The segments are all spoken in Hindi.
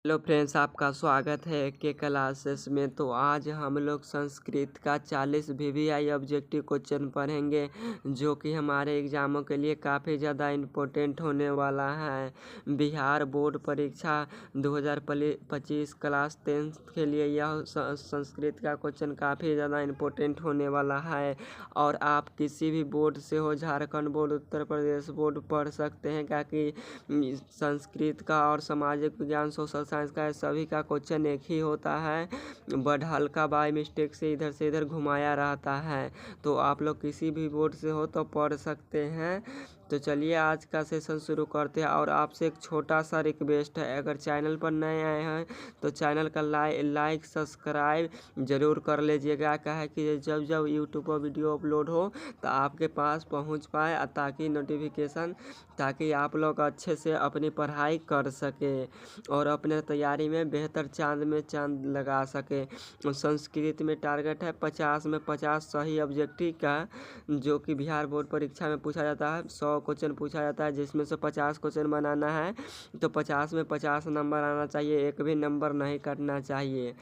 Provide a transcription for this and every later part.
हेलो फ्रेंड्स, आपका स्वागत है के क्लासेस में। तो आज हम लोग संस्कृत का 40 वीवीआई ऑब्जेक्टिव क्वेश्चन पढ़ेंगे, जो कि हमारे एग्ज़ामों के लिए काफ़ी ज़्यादा इम्पोर्टेंट होने वाला है। बिहार बोर्ड परीक्षा 2025 क्लास 10 के लिए यह संस्कृत का क्वेश्चन काफ़ी ज़्यादा इम्पोर्टेंट होने वाला है। और आप किसी भी बोर्ड से हो, झारखंड बोर्ड, उत्तर प्रदेश बोर्ड, पढ़ सकते हैं, क्योंकि संस्कृत का और सामाजिक विज्ञान, सोशल साइंस का सभी का क्वेश्चन एक ही होता है, बट हल्का बाय मिस्टेक से इधर घुमाया रहता है। तो आप लोग किसी भी बोर्ड से हो तो पढ़ सकते हैं। तो चलिए आज का सेशन शुरू करते हैं। और आपसे एक छोटा सा रिक्वेस्ट है, अगर चैनल पर नए आए हैं तो चैनल का लाइक सब्सक्राइब ज़रूर कर लीजिएगा। क्या है कि जब जब यूट्यूब पर वीडियो अपलोड हो तो आपके पास पहुंच पाए, ताकि नोटिफिकेशन, ताकि आप लोग अच्छे से अपनी पढ़ाई कर सके और अपने तैयारी में बेहतर चांद में चांद लगा सके। संस्कृत में टारगेट है 50 में 50 सही ऑब्जेक्टिव का, जो कि बिहार बोर्ड परीक्षा में पूछा जाता है। 100 क्वेश्चन पूछा जाता है, जिसमें से 50 क्वेश्चन बनाना है। तो 50 में 50 नंबर आना चाहिए, एक भी नंबर नहीं कटना चाहिए।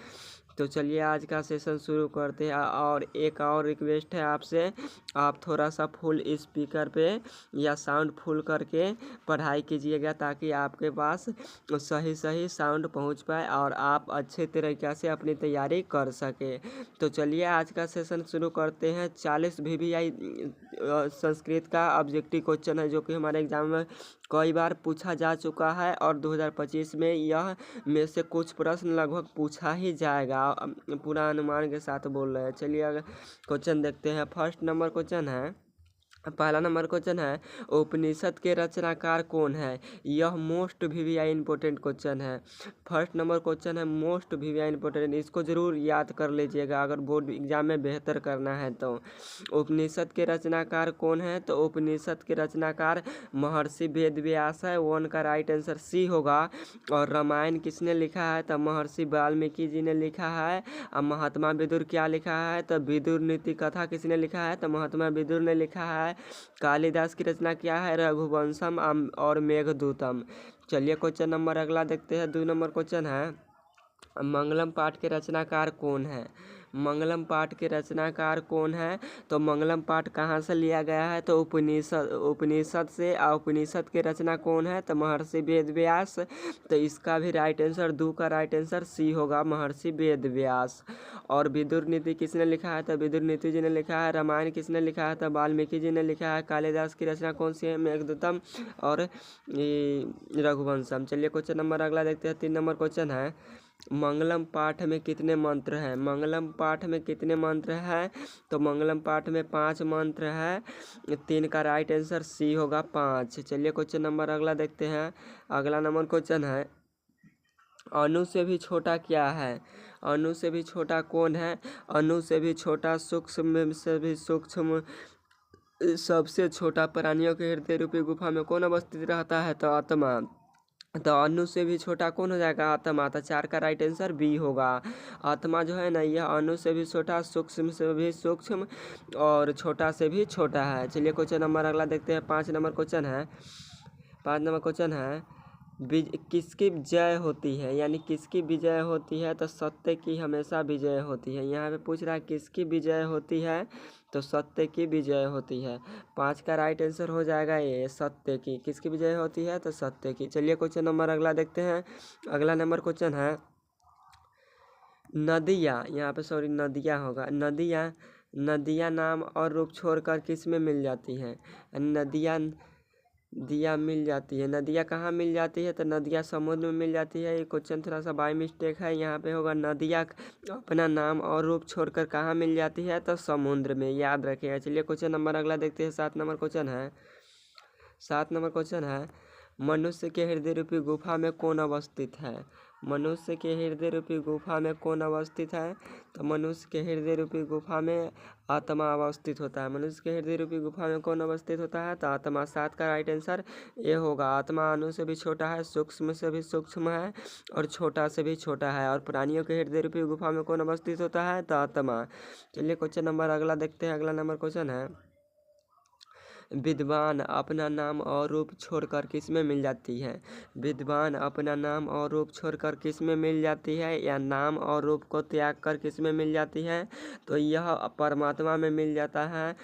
तो चलिए आज का सेशन शुरू करते हैं। और एक और रिक्वेस्ट है आपसे, आप थोड़ा सा फुल स्पीकर पे या साउंड फुल करके पढ़ाई कीजिएगा, ताकि आपके पास सही सही साउंड पहुंच पाए और आप अच्छे तरीक़े से अपनी तैयारी कर सके। तो चलिए आज का सेशन शुरू करते हैं। 40 वीवीआई संस्कृत का ऑब्जेक्टिव क्वेश्चन है, जो कि हमारे एग्जाम में कई बार पूछा जा चुका है, और 2025 में यह में से कुछ प्रश्न लगभग पूछा ही जाएगा। पूरा अनुमान के साथ बोल रहे हैं। चलिए अगर क्वेश्चन देखते हैं। फर्स्ट नंबर क्वेश्चन है, पहला नंबर क्वेश्चन है, उपनिषद के रचनाकार कौन है? यह मोस्ट वीवीआई इंपॉर्टेंट क्वेश्चन है। फर्स्ट नंबर क्वेश्चन है मोस्ट वीवीआई इंपॉर्टेंट, इसको ज़रूर याद कर लीजिएगा अगर बोर्ड एग्जाम में बेहतर करना है तो। उपनिषद के रचनाकार कौन है? तो उपनिषद के रचनाकार महर्षि वेद व्यास है। 1 का राइट आंसर सी होगा। और रामायण किसने लिखा है? तो महर्षि वाल्मीकि जी ने लिखा है। अब महात्मा विदुर क्या लिखा है? तो विदुर नीति कथा किसने लिखा है? तो महात्मा विदुर ने लिखा है। कालिदास की रचना क्या है? रघुवंशम और मेघदूतम। चलिए क्वेश्चन नंबर अगला देखते हैं। 2 नंबर क्वेश्चन है, मंगलम पाठ के रचनाकार कौन है? मंगलम पाठ के रचनाकार कौन है? तो मंगलम पाठ कहाँ से लिया गया है? तो उपनिषद से। उपनिषद के रचना कौन है? तो महर्षि वेद व्यास। तो इसका भी राइट आंसर 2 का राइट आंसर सी होगा, महर्षि वेद व्यास। और विदुर नीति किसने लिखा है? तो विदुर नीति जी ने लिखा है। रामायण किसने लिखा है? तो वाल्मीकि जी ने लिखा है। कालिदास की रचना कौन सी है? मेघदूतम और रघुवंशम। चलिए क्वेश्चन नंबर अगला देखते हैं। 3 नंबर क्वेश्चन है, मंगलम पाठ में कितने मंत्र हैं? मंगलम पाठ में कितने मंत्र हैं? तो मंगलम पाठ में 5 मंत्र हैं। 3 का राइट आंसर सी होगा, 5। चलिए क्वेश्चन नंबर अगला देखते हैं। अगला नंबर क्वेश्चन है, अणु से भी छोटा क्या है? अणु से भी छोटा कौन है? अणु से भी छोटा, सूक्ष्म से भी सूक्ष्म, सबसे छोटा प्राणियों के हृदय रूपी गुफा में कौन अवस्थित रहता है? तो आत्मा। तो अणु से भी छोटा कौन हो जाएगा? आत्मा। तो 4 का राइट आंसर बी होगा। आत्मा जो है ना, यह अणु से भी छोटा, सूक्ष्म से भी सूक्ष्म और छोटा से भी छोटा है। चलिए क्वेश्चन नंबर अगला देखते हैं। 5 नंबर क्वेश्चन है। 5 नंबर क्वेश्चन है, किसकी विजय होती है? यानी किसकी विजय होती है? तो सत्य की हमेशा विजय होती है। यहाँ पे पूछ रहा है किसकी विजय होती है? तो सत्य की विजय होती है। 5 का राइट आंसर हो जाएगा ये, सत्य की। किसकी विजय होती है? तो सत्य की। चलिए क्वेश्चन नंबर अगला देखते हैं। अगला नंबर क्वेश्चन है, नदियाँ, यहाँ पे सॉरी नदियाँ होगा। नदियाँ नाम और रूप छोड़कर किस में मिल जाती हैं? नदियाँ मिल जाती है। नदियाँ कहाँ मिल जाती है? तो नदियाँ समुद्र में मिल जाती है। ये क्वेश्चन थोड़ा सा बाय मिस्टेक है। यहाँ पे होगा नदियाँ अपना नाम और रूप छोड़कर कहाँ मिल जाती है? तो समुद्र में, याद रखिएगा। चलिए क्वेश्चन नंबर अगला देखते हैं। 7 नंबर क्वेश्चन है। 7 नंबर क्वेश्चन है, मनुष्य के हृदय रूपी गुफा में कौन अवस्थित है? मनुष्य के हृदय रूपी गुफा में कौन अवस्थित है? तो मनुष्य के हृदय रूपी गुफा में आत्मा अवस्थित होता है। मनुष्य के हृदय रूपी गुफा में कौन अवस्थित होता है? तो आत्मा। 7 का राइट आंसर ये होगा। आत्मा अणु से भी छोटा है, सूक्ष्म से भी सूक्ष्म है और छोटा से भी छोटा है। और प्राणियों के हृदय रूपी गुफा में कौन अवस्थित होता है? तो आत्मा। चलिए क्वेश्चन नंबर अगला देखते हैं। अगला नंबर क्वेश्चन है, विद्वान अपना नाम और रूप छोड़कर किस में मिल जाती है? विद्वान अपना नाम और रूप छोड़कर किस में मिल जाती है, या नाम और रूप को त्याग कर किस में मिल जाती है? तो यह परमात्मा में मिल जाता है।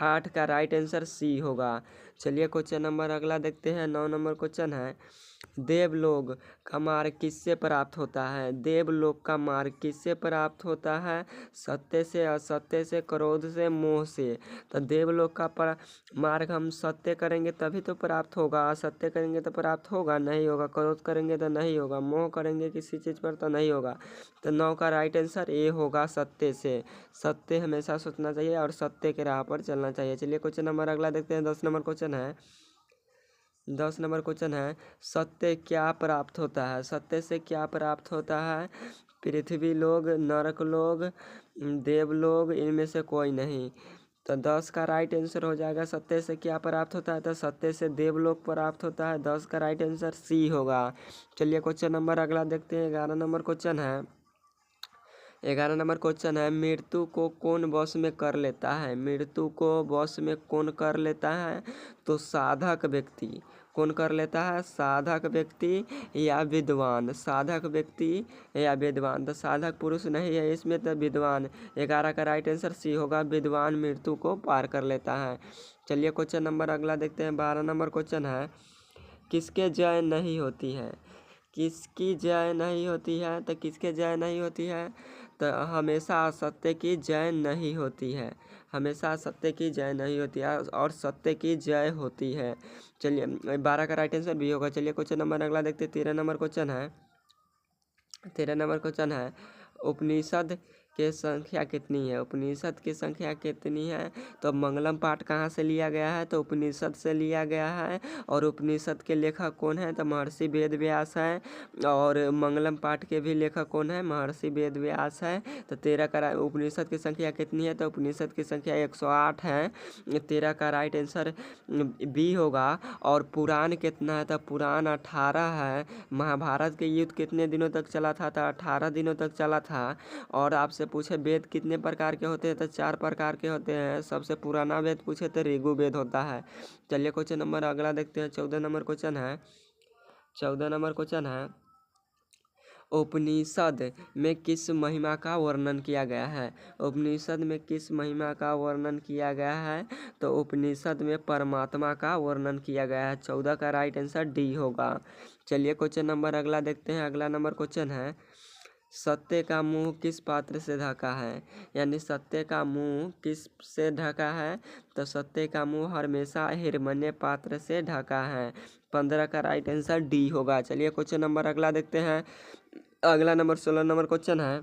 8 का राइट आंसर सी होगा। चलिए क्वेश्चन नंबर अगला देखते हैं। 9 नंबर क्वेश्चन है, देवलोक का मार्ग किससे प्राप्त होता है? देवलोक का मार्ग किससे प्राप्त होता है? सत्य से, असत्य से, क्रोध से, मोह से। तो देवलोक का मार्ग हम सत्य करेंगे तभी तो प्राप्त होगा, असत्य करेंगे तो प्राप्त होगा नहीं होगा, क्रोध करेंगे तो नहीं होगा, मोह करेंगे किसी चीज़ पर तो नहीं होगा। तो 9 का राइट आंसर ए होगा, सत्य से। सत्य हमेशा सोचना चाहिए और सत्य के राह पर चलना चाहिए। चलिए क्वेश्चन नंबर अगला देखते हैं। 10 नंबर क्वेश्चन है। 10 नंबर क्वेश्चन है, सत्य क्या प्राप्त होता है? सत्य से क्या प्राप्त होता है? पृथ्वी लोग, नरक लोग, देवलोग, इनमें से कोई नहीं। तो 10 का राइट आंसर हो जाएगा, सत्य से क्या प्राप्त होता है? तो सत्य से देवलोक प्राप्त होता है। 10 का राइट आंसर सी होगा। चलिए क्वेश्चन नंबर अगला देखते हैं। 11 नंबर क्वेश्चन है। 11 नंबर क्वेश्चन है, मृत्यु को कौन वश में कर लेता है? मृत्यु को वश में कौन कर लेता है? तो साधक व्यक्ति। कौन कर लेता है? साधक व्यक्ति या विद्वान। साधक व्यक्ति या विद्वान। तो साधक पुरुष नहीं है इसमें, तो विद्वान। 11 का राइट आंसर सी होगा, विद्वान मृत्यु को पार कर लेता है। चलिए क्वेश्चन नंबर अगला देखते हैं। 12 नंबर क्वेश्चन है, किसके जय नहीं होती है? किसकी जय नहीं होती है? तो किसके जय नहीं होती है? तो हमेशा असत्य की जय नहीं होती है। हमेशा सत्य की जय नहीं होती है और सत्य की जय होती है। चलिए 12 का राइट आंसर भी होगा। चलिए क्वेश्चन नंबर अगला देखते हैं। 13 नंबर क्वेश्चन है। 13 नंबर क्वेश्चन है, उपनिषद के संख्या कितनी है? उपनिषद की संख्या कितनी है? तो मंगलम पाठ कहाँ से लिया गया है? तो उपनिषद से लिया गया है। और उपनिषद के लेखक कौन है? तो महर्षि वेद व्यास है। और मंगलम पाठ के भी लेखक कौन है? महर्षि वेद व्यास है। तो 13 का उपनिषद की संख्या कितनी है? तो उपनिषद की संख्या 108 है। 13 का राइट आंसर बी होगा। और पुराण कितना है? तो पुराण 18 है। महाभारत के युद्ध कितने दिनों तक चला था? तो 18 दिनों तक चला था। और आपसे पूछे वेद कितने प्रकार के होते हैं? तो 4 प्रकार के होते हैं। सबसे पुराना वेद पूछे तो ऋग्वेद होता है। चलिए क्वेश्चन नंबर अगला देखते हैं। 14 नंबर क्वेश्चन है। 14 नंबर क्वेश्चन है, उपनिषद में किस महिमा का वर्णन किया गया है? उपनिषद में किस महिमा का वर्णन किया गया है? तो उपनिषद में परमात्मा का वर्णन किया गया है। 14 का राइट आंसर डी होगा। चलिए क्वेश्चन नंबर अगला देखते हैं। अगला नंबर क्वेश्चन है, सत्य का मुंह किस पात्र से ढका है? यानी सत्य का मुंह किस से ढका है? तो सत्य का मुंह हमेशा हिरण्य पात्र से ढका है। 15 का राइट आंसर डी होगा। चलिए क्वेश्चन नंबर अगला देखते हैं। अगला नंबर 16 नंबर क्वेश्चन है।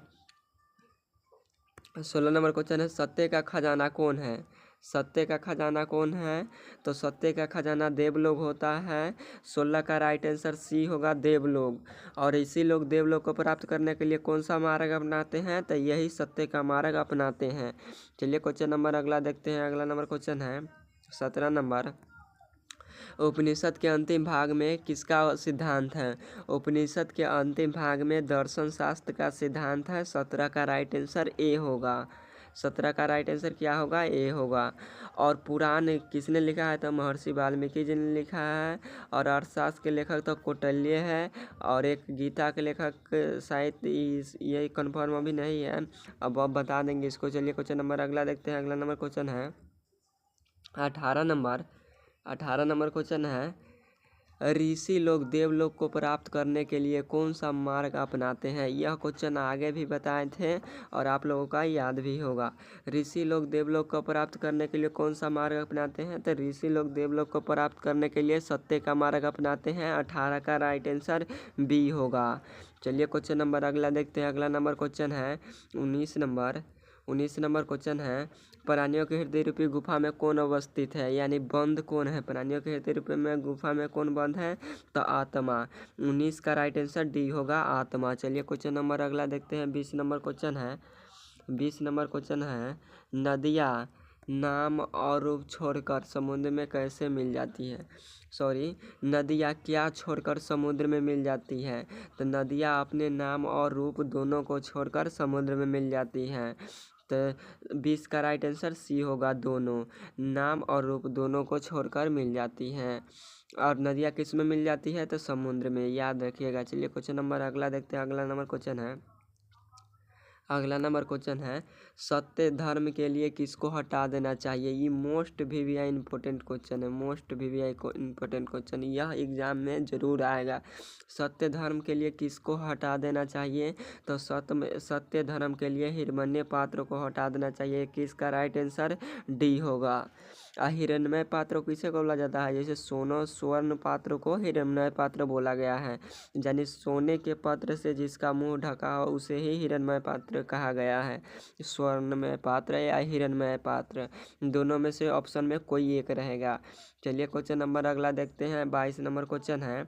16 नंबर क्वेश्चन है, सत्य का खजाना कौन है? सत्य का खजाना कौन है? तो सत्य का खजाना देवलोक होता है। 16 का राइट आंसर सी होगा, देवलोक। और इसी लोग देवलोक को प्राप्त करने के लिए कौन सा मार्ग अपनाते हैं? तो यही सत्य का मार्ग अपनाते हैं। चलिए क्वेश्चन नंबर अगला देखते हैं। अगला नंबर क्वेश्चन है 17 नंबर, उपनिषद के अंतिम भाग में किसका सिद्धांत है? उपनिषद के अंतिम भाग में दर्शन शास्त्र का सिद्धांत है। 17 का राइट आंसर ए होगा। 17 का राइट आंसर क्या होगा? ए होगा। और पुराण किसने लिखा है? तो महर्षि वाल्मीकि जी ने लिखा है। और अर्थशास्त्र के लेखक तो कौटिल्य है। और एक गीता के लेखक शायद ये कन्फर्म अभी नहीं है, अब बता देंगे इसको। चलिए क्वेश्चन नंबर अगला देखते हैं। अगला नंबर क्वेश्चन है 18 नंबर। 18 नंबर क्वेश्चन है, ऋषि लोग देवलोक को प्राप्त करने के लिए कौन सा मार्ग अपनाते हैं? यह क्वेश्चन आगे भी बताए थे और आप लोगों का याद भी होगा। ऋषि लोग देवलोक को प्राप्त करने के लिए कौन सा मार्ग अपनाते हैं? तो ऋषि लोग देवलोक को प्राप्त करने के लिए सत्य का मार्ग अपनाते हैं। 18 का राइट आंसर बी होगा। चलिए क्वेश्चन नंबर अगला देखते हैं। अगला नंबर क्वेश्चन है 19 नंबर। 19 नंबर क्वेश्चन है, प्राणियों के हृदय रूपी गुफा में कौन अवस्थित है? यानी बंद कौन है? प्राणियों के हृदय रूपी में गुफा में कौन बंद है? तो आत्मा। 19 का राइट आंसर डी होगा, आत्मा। चलिए क्वेश्चन नंबर अगला देखते हैं। 20 नंबर क्वेश्चन है। 20 नंबर क्वेश्चन है, नदियाँ नाम और रूप छोड़कर समुद्र में कैसे मिल जाती है? नदियाँ क्या छोड़कर समुद्र में मिल जाती है? तो नदियाँ अपने नाम और रूप दोनों को छोड़कर समुद्र में मिल जाती हैं। तो 20 का राइट आंसर सी होगा। दोनों नाम और रूप दोनों को छोड़कर मिल जाती हैं। और नदियाँ किस में मिल जाती है? तो समुद्र में, याद रखिएगा। चलिए क्वेश्चन नंबर अगला देखते हैं। अगला नंबर क्वेश्चन है सत्य धर्म के लिए किसको हटा देना चाहिए? ये मोस्ट वीवीआई इंपॉर्टेंट क्वेश्चन है। मोस्ट वीवीआई को इंपॉर्टेंट क्वेश्चन, यह एग्जाम में जरूर आएगा। सत्य धर्म के लिए किसको हटा देना चाहिए? तो सत्य धर्म के लिए हिरण्मय पात्र को हटा देना चाहिए। किसका राइट आंसर? डी होगा। हिरण्मय पात्र किसे बोला जाता है? जैसे स्वर्ण पात्र को हिरण्मय पात्र बोला गया है, यानी सोने के पात्र से जिसका मुंह ढका हो उसे ही हिरण्मय पात्र कहा गया है। स्वर्णमय पात्र या हिरण्मय पात्र, दोनों में से ऑप्शन में कोई एक रहेगा। चलिए क्वेश्चन नंबर अगला देखते हैं। 22 नंबर क्वेश्चन है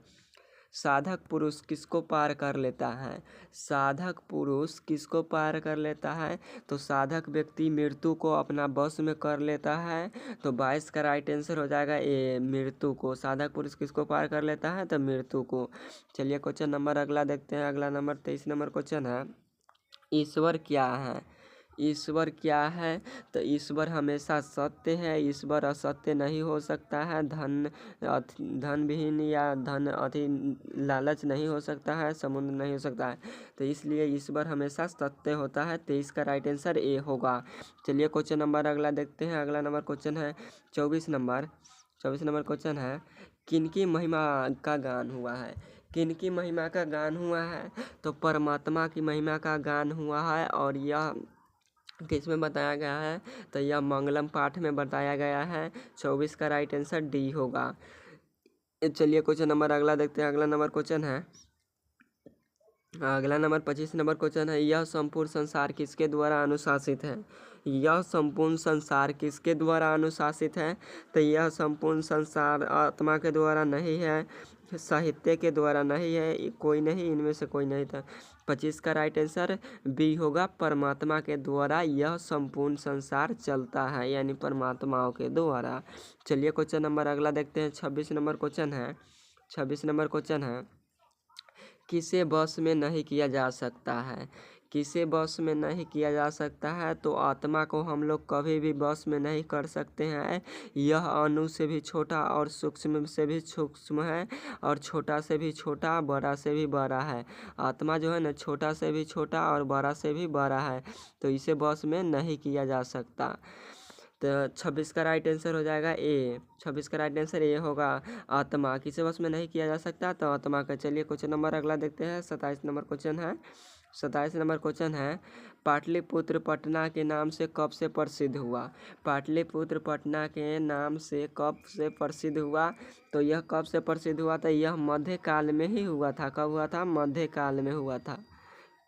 साधक पुरुष किसको पार कर लेता है? साधक पुरुष किसको पार कर लेता है? तो साधक व्यक्ति मृत्यु को अपना बस में कर लेता है। तो 22 का राइट आंसर हो जाएगा ए, मृत्यु को। साधक पुरुष किसको पार कर लेता है? तो मृत्यु को। चलिए क्वेश्चन नंबर अगला देखते हैं। अगला नंबर 23 नंबर क्वेश्चन है ईश्वर क्या है? ईश्वर क्या है? तो ईश्वर हमेशा सत्य है। ईश्वर असत्य नहीं हो सकता है। धन विहीन या धन अति लालच नहीं हो सकता है। समुद्र नहीं हो सकता है। तो इसलिए ईश्वर हमेशा सत्य होता है। 23 का राइट आंसर ए होगा। चलिए क्वेश्चन नंबर अगला देखते हैं। अगला नंबर क्वेश्चन है 24 नंबर क्वेश्चन है किनकी महिमा का गान हुआ है? किनकी महिमा का गान हुआ है? तो परमात्मा की महिमा का गान हुआ है। और यह किस में बताया गया है? तो यह मंगलम पाठ में बताया गया है। 24 का राइट आंसर डी होगा। चलिए क्वेश्चन नंबर अगला देखते हैं। अगला नंबर 25 नंबर क्वेश्चन है यह संपूर्ण संसार किसके द्वारा अनुशासित है? यह संपूर्ण संसार किसके द्वारा अनुशासित है? तो यह संपूर्ण संसार आत्मा के द्वारा नहीं है, साहित्य के द्वारा नहीं है, कोई नहीं, इनमें से कोई नहीं था। 25 का राइट आंसर बी होगा। परमात्मा के द्वारा यह संपूर्ण संसार चलता है, यानी परमात्माओं के द्वारा। चलिए क्वेश्चन नंबर अगला देखते हैं। 26 नंबर क्वेश्चन है किसे बस में नहीं किया जा सकता है? किसे बस में नहीं किया जा सकता है? तो आत्मा को हम लोग कभी भी बस में नहीं कर सकते हैं। यह अणु से भी छोटा और सूक्ष्म से भी सूक्ष्म है, और छोटा से भी छोटा, बड़ा से भी बड़ा है। आत्मा जो है ना, छोटा से भी छोटा और बड़ा से भी बड़ा है। तो इसे बस में नहीं किया जा सकता। तो 26 का राइट आंसर हो जाएगा ए। 26 का राइट आंसर ए होगा। आत्मा किसे बस में नहीं किया जा सकता? तो आत्मा का। चलिए क्वेश्चन नंबर अगला देखते हैं। 27 नंबर क्वेश्चन है पाटलिपुत्र पटना के नाम से कब से प्रसिद्ध हुआ? पाटलिपुत्र पटना के नाम से कब से प्रसिद्ध हुआ? तो यह कब से प्रसिद्ध हुआ था? यह मध्यकाल में ही हुआ था। कब हुआ था? मध्यकाल में हुआ था।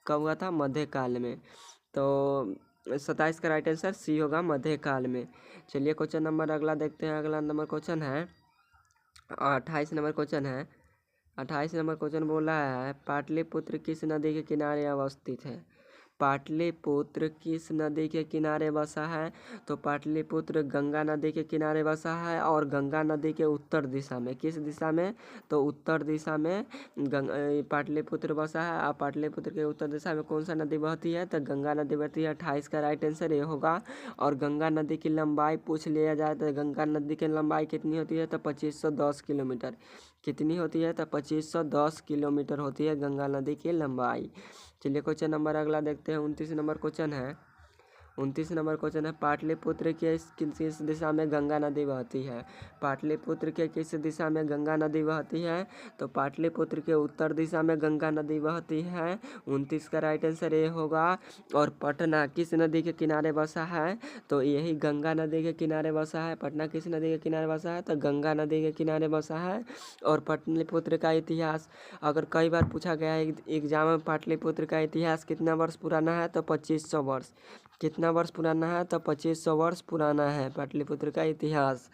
कब हुआ था? मध्यकाल में। तो 27 का राइट आंसर सी होगा, मध्यकाल में। चलिए क्वेश्चन नंबर अगला देखते हैं। अगला नंबर क्वेश्चन है 28 नंबर क्वेश्चन है। 28 नंबर क्वेश्चन बोल रहा है पाटलिपुत्र किस नदी के किनारे अवस्थित है? पाटलिपुत्र किस नदी के किनारे बसा है? तो पाटलिपुत्र गंगा नदी के किनारे बसा है, और गंगा नदी के उत्तर दिशा में। किस दिशा में? तो उत्तर दिशा में पाटलिपुत्र बसा है। और पाटलिपुत्र के उत्तर दिशा में कौन सा नदी बहती है? तो गंगा नदी बहती है। 28 का राइट आंसर ये होगा। और गंगा नदी की लंबाई पूछ लिया जाए तो गंगा नदी की लंबाई कितनी होती है? तो 2510 किलोमीटर। कितनी होती है? तो 2510 किलोमीटर होती है गंगा नदी की लंबाई। चलिए क्वेश्चन नंबर अगला देखते हैं। 29 नंबर क्वेश्चन है पाटलिपुत्र के किस दिशा में गंगा नदी बहती है? पाटलिपुत्र के किस दिशा में गंगा नदी बहती है? तो पाटलिपुत्र के उत्तर दिशा में गंगा नदी बहती है। 29 का राइट आंसर ये होगा। और पटना किस नदी के किनारे बसा है? तो यही गंगा नदी के किनारे बसा है। पटना किस नदी के किनारे बसा है? तो गंगा नदी के किनारे बसा है। और पाटलिपुत्र का इतिहास अगर कई बार पूछा गया है एग्जाम में, पाटलिपुत्र का इतिहास कितना वर्ष पुराना है? तो 2500 वर्ष। कितना वर्ष पुराना है? तो 2500 वर्ष पुराना है पाटलिपुत्र का इतिहास।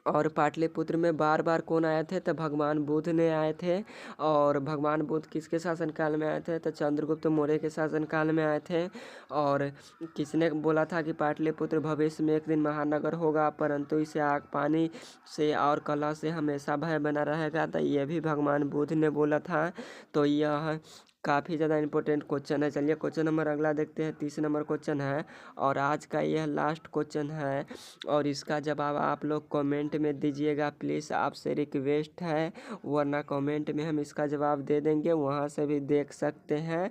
और पाटलिपुत्र में बार बार कौन आए थे? तो भगवान बुद्ध ने आए थे। और भगवान बुद्ध किसके शासनकाल में आए थे? तो चंद्रगुप्त मौर्य के शासनकाल में आए थे। और किसने बोला था कि पाटलिपुत्र भविष्य में एक दिन महानगर होगा, परंतु इसे आग पानी से और कलह से हमेशा भय बना रहेगा? तो यह भी भगवान बुद्ध ने बोला था। तो यह काफ़ी ज़्यादा इंपॉर्टेंट क्वेश्चन है। चलिए क्वेश्चन नंबर अगला देखते हैं। 30 नंबर क्वेश्चन है और आज का यह लास्ट क्वेश्चन है और इसका जवाब आप लोग कमेंट में दीजिएगा प्लीज़, आपसे रिक्वेस्ट है, वरना कमेंट में हम इसका जवाब दे देंगे, वहाँ से भी देख सकते हैं।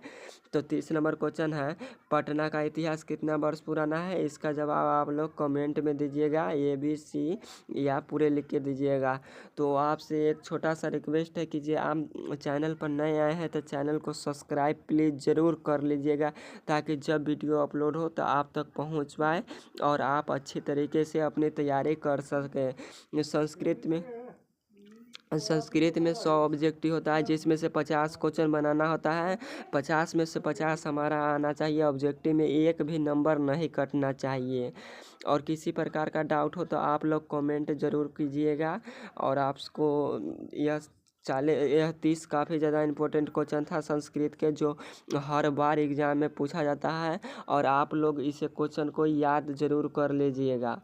तो 30 नंबर क्वेश्चन है, पटना का इतिहास कितना वर्ष पुराना है? इसका जवाब आप लोग कमेंट में दीजिएगा, ABC या पूरे लिख के दीजिएगा। तो आपसे एक छोटा सा रिक्वेस्ट है कि जो आप चैनल पर नए आए हैं तो चैनल को सब्सक्राइब प्लीज़ ज़रूर कर लीजिएगा, ताकि जब वीडियो अपलोड हो तो आप तक पहुंच पाए और आप अच्छी तरीके से अपनी तैयारी कर सकें। संस्कृत में 100 ऑब्जेक्टिव होता है, जिसमें से 50 क्वेश्चन बनाना होता है। 50 में से 50 हमारा आना चाहिए। ऑब्जेक्टिव में एक भी नंबर नहीं कटना चाहिए। और किसी प्रकार का डाउट हो तो आप लोग कमेंट ज़रूर कीजिएगा। और आपको यह 30 काफ़ी ज़्यादा इम्पोर्टेंट क्वेश्चन था संस्कृत के, जो हर बार एग्ज़ाम में पूछा जाता है और आप लोग इस क्वेश्चन को याद ज़रूर कर लीजिएगा।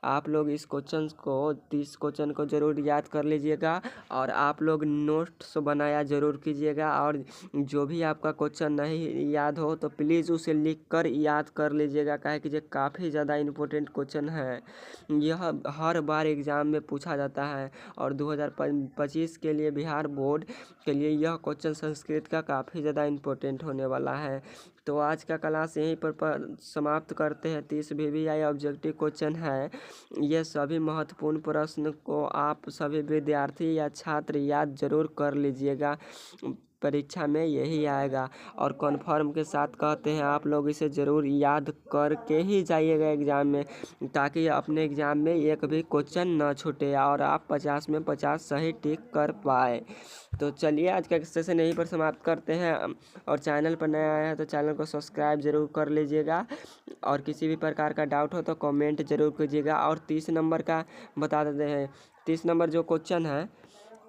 आप लोग इस 30 क्वेश्चन को ज़रूर याद कर लीजिएगा और आप लोग नोट्स बनाया ज़रूर कीजिएगा। और जो भी आपका क्वेश्चन नहीं याद हो तो प्लीज़ उसे लिख कर याद कर लीजिएगा, काहे कि ये काफ़ी ज़्यादा इम्पोर्टेंट क्वेश्चन है। यह हर बार एग्ज़ाम में पूछा जाता है और 2025 के लिए बिहार बोर्ड के लिए यह क्वेश्चन संस्कृत का काफ़ी ज़्यादा इम्पोर्टेंट होने वाला है। तो आज का क्लास यहीं पर समाप्त करते हैं। 30 VVI ऑब्जेक्टिव क्वेश्चन है। ये सभी महत्वपूर्ण प्रश्न को आप सभी विद्यार्थी या छात्र याद जरूर कर लीजिएगा, परीक्षा में यही आएगा। और कन्फर्म के साथ कहते हैं आप लोग इसे ज़रूर याद करके ही जाइएगा एग्ज़ाम में, ताकि अपने एग्ज़ाम में एक भी क्वेश्चन न छूटे और आप 50 में 50 सही टिक कर पाए। तो चलिए आज का सेशन यहीं पर समाप्त करते हैं। और चैनल पर नया आया है तो चैनल को सब्सक्राइब जरूर कर लीजिएगा और किसी भी प्रकार का डाउट हो तो कमेंट जरूर कीजिएगा। और 30 नंबर का बता देते हैं। 30 नंबर जो क्वेश्चन है,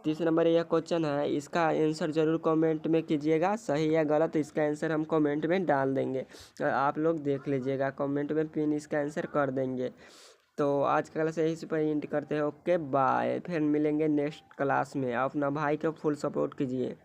30 नंबर यह क्वेश्चन है, इसका आंसर ज़रूर कमेंट में कीजिएगा। सही या गलत इसका आंसर हम कमेंट में डाल देंगे, आप लोग देख लीजिएगा, कमेंट में पिन इसका आंसर कर देंगे। तो आज का क्लास यहीं से पर एंड करते हैं। ओके बाय, फिर मिलेंगे नेक्स्ट क्लास में। अपना भाई को फुल सपोर्ट कीजिए।